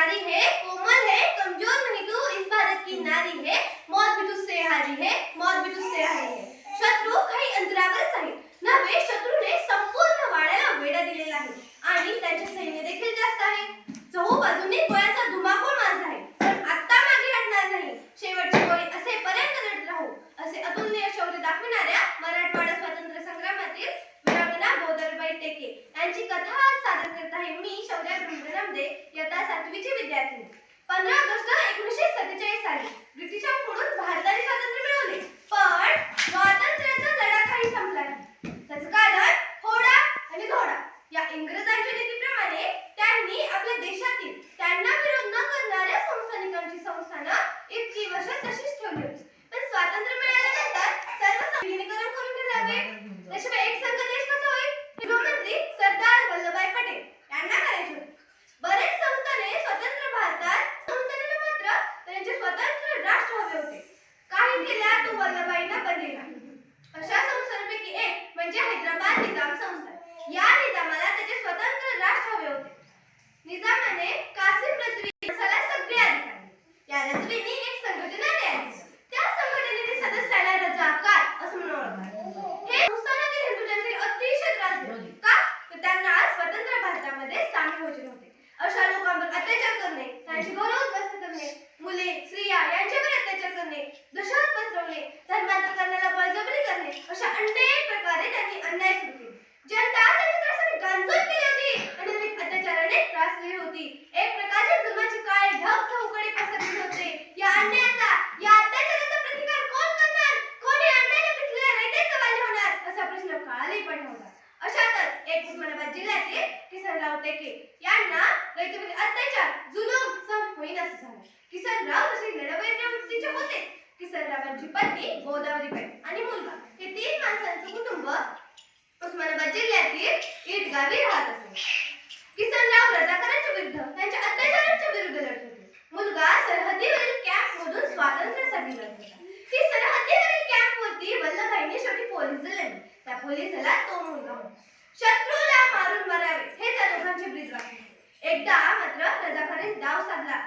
नारी है, कोमल है, कमजोर नहीं तू इस भारत की नारी है, मौत भी तुझसे हारी है, मौत भी तुझसे हारी है. शत्रू काही अंतरावरच आहे. नव्हे, शत्रूने संपूर्ण वाड्याला वेढा दिलेला आहे आणि त्याचे सैन्य देखील जास्त आहे. चहूबाजूने गोळ्यांचा धुमाकूळ माजला आहे, पण आता मागे हटणार नाही. शेवटची गोळी असेपर्यंत लढत राहू, असे अतुलनीय शौर्य दाखविणाऱ्या मराठवाडा स्वातंत्र्य संग्रामातील वीरांगना गोदरबाई टेके यांची कथा आज सादर करत आहे मी, शौर्या ब्रह्मनामदे, इयत्ता 7वीची विद्यार्थिनी. 15 ऑगस्ट 1947 साली ब्रिटिशांकडून भारताने स्वातंत्र्य मिळवले, पण स्वातंत्र्याचा लढा काही संपला नाही. त्याचं कारण होडा आणि घोडा या इंग्रजांच्या नीतीप्रमाणे त्यांनी आपल्या देशातील त्यांना विरोध न करणाऱ्या संस्थानिकांची संस्थानं इतकी वर्ष तशीच ठेवली होती. पण स्वातंत्र्य मिळाल्यानंतर सर्व विलीनीकरण करून ठेवावे. त्याशिवाय एक संघ देश कसा होईल? गृहमंत्री सरदार वल्लभभाई पटेल यांना करायचे होते. बरेच संस्थाने स्वतंत्र भारतात संस्थानाला मात्र त्यांचे स्वतंत्र राष्ट्र हवे होते. काही केल्या तो वल्लभभाईंना बंदिला. अशा संस्थांपैकी एक म्हणजे हैदराबाद निजाम संस्थान. या निजामाला त्याचे स्वतंत्र राष्ट्र हवे होते. निजामाने कासिम रजवी यांना सगळे अधिकार दिले. या रजवींनी एक संघटना तयार केली. त्या संघटनेचे सदस्याला रजाकार असं म्हणून ओळखतात. हे संस्थानातील हिंदुजांचे अतिशय त्रास देत. का? तर त्यांना स्वतंत्र भारतामध्ये सामील व्हायचे नव्हते. अशा लोकांवर अत्याचार करणे, त्यांची गौरव उद्ध्वस्त करणे, मुले स्त्रिया यांच्यावर अत्याचार करणे, दहशत पसरवणे, धर्मांतर करण्याला बळजबरी करणे, अशा अनेक प्रकारे त्यांनी अन्याय सुरू केले. जनता त्यांच्या त्रासाने गांजून गेली होती आणि अनेक अत्याचाराने त्रासलेली होती. एक प्रकारचे जुलमाचे काळे ढग चहूकडे पसरलेले होते. या अन्यायाचा, या अत्याचाराचा प्रतिकार कोण करणार? कोणी अन्यायाने पिकलेल्या रयतेचा वाली होणार? असा प्रश्न काळालाही पडला होता. अशातच एक उस्मानाबाद जिल्ह्यातील किसनराव टेके यांना रयतेवरील अत्याचार, जुलूम सहन होईनासे झाले. किसनराव तसे लढवय्या वृत्तीचे होते. किसनरावांची पत्नी गोदावरीबाई आणि मुलगा हे 3 माणसांचे कुटुंब उस्मानाबाद जिल्ह्यातील ईट गावी राहत असे. किसनराव रजाकारांच्या विरुद्ध, त्यांच्या अत्याचारांच्या विरुद्ध लढत होते. मुलगा सरहद्दीवरील कॅम्पमधून स्वातंत्र्यासाठी लढत होता. ती सरहद्दीवरील कॅम्पवरती वल्लभभाईंनी शेवटी पोलीस दिले. त्या पोलिसाला तो मुलगा होता. शत्रूला मारून मारावे हे त्या दोघांचे ब्रीद वाक्य होते. एकदा मात्र रजाकारांनी डाव साधला.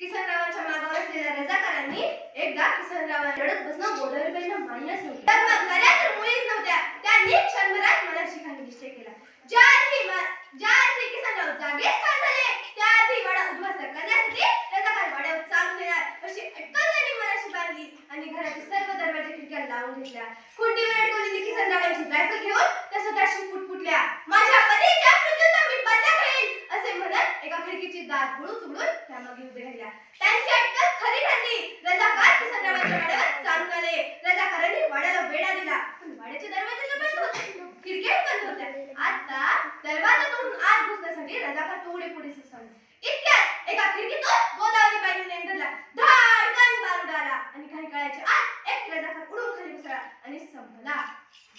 किसनरावांच्या मागावर असलेल्या रजाकारांनी एकदा किसनरावांना लढत बसणं गोदावरीबाईंना मान्यच नव्हते. तर बघणाऱ्या तर मुळीच नव्हत्या. त्यांनी क्षणभरात मनाशी काही निश्चय केला. ज्या आधी किसनराव जागेच ठार झाले, त्याआधी वाडा उद्ध्वस्त करण्यासाठी रजाकार वाड्यावर चालून येणार अशी अटकल त्यांनी मनाशी बांधली आणि घराचे सर्व दरवाजे खिडक्या लावून घेतल्या. खुंटीवर अडकवलेली किसनरावांची रायफल घेऊन त्या स्वतःशी फुटफुटल्या. माझ्या पतीच्या मृत्यूचा मी बदला घेईन असे म्हणत एका खिडकीची दार उघडून त्यामागे उभे राहिल्या. त्यांची अटकल खरी ठरली. रजाकार किसनरावांच्या वाड्यावर चालून आले. रजाकारांनी वाड्याला वेढा दिला, पण वाड्याचे दरवाजे बंद होते, खिडक्या बंद होत्या. आता दरवाजा तोडून आत घुसण्यासाठी रजाकार थोडे पुढे सरसावले. इतक्यात एका खिडकीतून गोदावरीबाईंनी एंटरला धाडकन बारूद आला आणि काही काळाच्या आत एक रजाकार उडून खाली घुसला आणि संपला.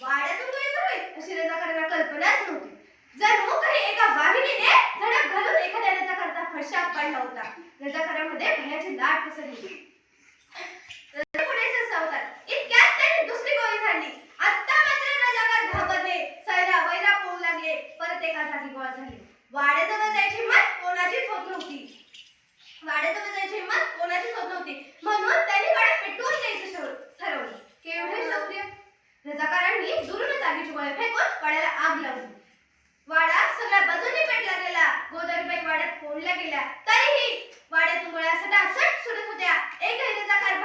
वाड्यातून गोळी होईल अशी रजाकारांना कल्पनाच नव्हती. जणू काही एका वाहिनीने झडप घालून एखाद्या रजाकाराचा फडशा पाडला होता. रजाकारांमध्ये भयाची लाट पसरली. पुढे सरसावतात. इतक्यात त्यांनी दुसरी गोळी झाडली. आता मात्र रजाकार घाबरले. सैरा वैरा पळू लागले. परत एका जागी गोळा झाली. वाड्याजवळ जायची हिंमत कोणाचीच होत नव्हती. म्हणून त्यांनी वाडा पेटवून द्यायचं ठरवलं. केवढे शौर्य! रजाकारांनी दुरून जागेची गोळी फेकून वाड्याला आग लावली. वाडा सगळ्या बाजूंनी पेटला गेला. गोदावरीबाई वाड्यात फोडल्या गेल्या. तरीही वाड्यातून गोळ्या सटासट सुटत होत्या. एकही रजाकार